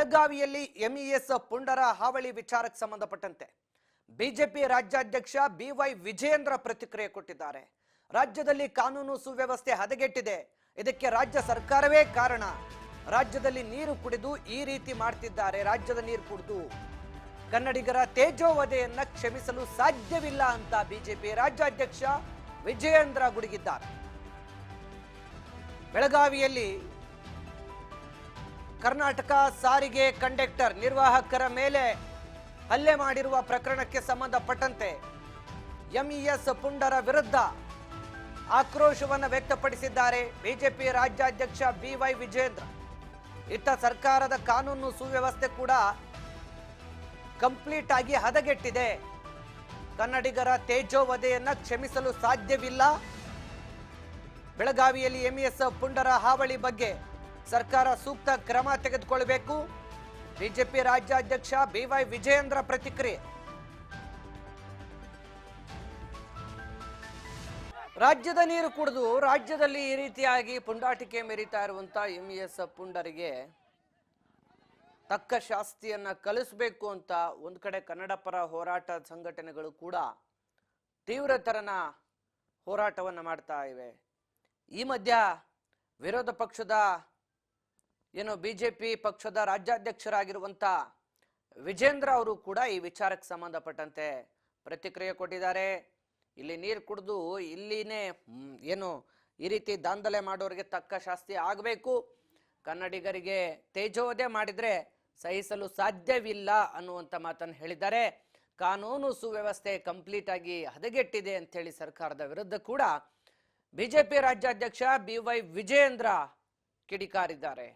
ಬೆಳಗಾವಿಯಲ್ಲಿ ಎಂಇಎಸ್ ಪುಂಡರ ಹಾವಳಿ ವಿಚಾರಕ್ಕೆ ಸಂಬಂಧಪಟ್ಟಂತೆ ಬಿಜೆಪಿ ರಾಜ್ಯಾಧ್ಯಕ್ಷ ಬಿವೈ ವಿಜಯೇಂದ್ರ ಪ್ರತಿಕ್ರಿಯೆ ಕೊಟ್ಟಿದ್ದಾರೆ. ರಾಜ್ಯದಲ್ಲಿ ಕಾನೂನು ಸುವ್ಯವಸ್ಥೆ ಹದಗೆಟ್ಟಿದೆ, ಇದಕ್ಕೆ ರಾಜ್ಯ ಸರ್ಕಾರವೇ ಕಾರಣ. ರಾಜ್ಯದಲ್ಲಿ ನೀರು ಕುಡಿದು ಈ ರೀತಿ ಮಾಡ್ತಿದ್ದಾರೆ. ರಾಜ್ಯದ ನೀರು ಕುಡಿದು ಕನ್ನಡಿಗರ ತೇಜೋವಧೆಯನ್ನ ಕ್ಷಮಿಸಲು ಸಾಧ್ಯವಿಲ್ಲ ಅಂತ ಬಿಜೆಪಿ ರಾಜ್ಯಾಧ್ಯಕ್ಷ ವಿಜಯೇಂದ್ರ ಗುಡುಗಿದ್ದಾರೆ. ಬೆಳಗಾವಿಯಲ್ಲಿ ಕರ್ನಾಟಕ ಸಾರಿಗೆ ಕಂಡಕ್ಟರ್ ನಿರ್ವಾಹಕರ ಮೇಲೆ ಹಲ್ಲೆ ಮಾಡಿರುವ ಪ್ರಕರಣಕ್ಕೆ ಸಂಬಂಧಪಟ್ಟಂತೆ ಎಂಇಎಸ್ ಪುಂಡರ ವಿರುದ್ಧ ಆಕ್ರೋಶವನ್ನು ವ್ಯಕ್ತಪಡಿಸಿದ್ದಾರೆ ಬಿಜೆಪಿ ರಾಜ್ಯಾಧ್ಯಕ್ಷ ಬಿವೈ ವಿಜಯೇಂದ್ರ. ಇತ್ತ ಸರ್ಕಾರದ ಕಾನೂನು ಸುವ್ಯವಸ್ಥೆ ಕೂಡ ಕಂಪ್ಲೀಟ್ ಆಗಿ ಹದಗೆಟ್ಟಿದೆ, ಕನ್ನಡಿಗರ ತೇಜೋವಧೆಯನ್ನ ಕ್ಷಮಿಸಲು ಸಾಧ್ಯವಿಲ್ಲ. ಬೆಳಗಾವಿಯಲ್ಲಿ ಎಂಇಎಸ್ ಪುಂಡರ ಹಾವಳಿ ಬಗ್ಗೆ ಸರ್ಕಾರ ಸೂಕ್ತ ಕ್ರಮ ತೆಗೆದುಕೊಳ್ಳಬೇಕು. ಬಿಜೆಪಿ ರಾಜ್ಯಾಧ್ಯಕ್ಷ ಬಿವೈ ವಿಜಯೇಂದ್ರ ಪ್ರತಿಕ್ರಿಯೆ. ರಾಜ್ಯದ ನೀರು ಕುಡಿದು ರಾಜ್ಯದಲ್ಲಿ ಈ ರೀತಿಯಾಗಿ ಪುಂಡಾಟಿಕೆ ಮೆರೀತಾ ಇರುವಂತ ಎಂಇಎಸ್ ಪುಂಡರಿಗೆ ತಕ್ಕ ಶಾಸ್ತಿಯನ್ನ ಕಲಿಸಬೇಕು ಅಂತ ಒಂದು ಕಡೆ ಕನ್ನಡ ಪರ ಹೋರಾಟ ಸಂಘಟನೆಗಳು ಕೂಡ ತೀವ್ರತರನ ಹೋರಾಟವನ್ನ ಮಾಡ್ತಾ ಇವೆ. ಈ ಮಧ್ಯ ವಿರೋಧ ಪಕ್ಷದ ಬಿಜೆಪಿ ಪಕ್ಷದ ರಾಜ್ಯಾಧ್ಯಕ್ಷರಾಗಿರುವಂತ ವಿಜೇಂದ್ರ ಅವರು ಕೂಡ ಈ ವಿಚಾರಕ್ಕೆ ಸಂಬಂಧಪಟ್ಟಂತೆ ಪ್ರತಿಕ್ರಿಯೆ ಕೊಟ್ಟಿದ್ದಾರೆ. ಇಲ್ಲಿ ನೀರು ಕುಡಿದು ಇಲ್ಲಿನೇ ಈ ರೀತಿ ದಾಂಧಲೆ ಮಾಡೋರಿಗೆ ತಕ್ಕ ಶಾಸ್ತಿ ಆಗಬೇಕು, ಕನ್ನಡಿಗರಿಗೆ ತೇಜೋವಧೆ ಮಾಡಿದ್ರೆ ಸಹಿಸಲು ಸಾಧ್ಯವಿಲ್ಲ ಅನ್ನುವಂಥ ಮಾತನ್ನು ಹೇಳಿದ್ದಾರೆ. ಕಾನೂನು ಸುವ್ಯವಸ್ಥೆ ಕಂಪ್ಲೀಟ್ ಆಗಿ ಹದಗೆಟ್ಟಿದೆ ಅಂತೇಳಿ ಸರ್ಕಾರದ ವಿರುದ್ಧ ಕೂಡ ಬಿಜೆಪಿ ರಾಜ್ಯಾಧ್ಯಕ್ಷ ಬಿವೈ ವಿಜಯೇಂದ್ರ ಕಿಡಿಕಾರಿದ್ದಾರೆ.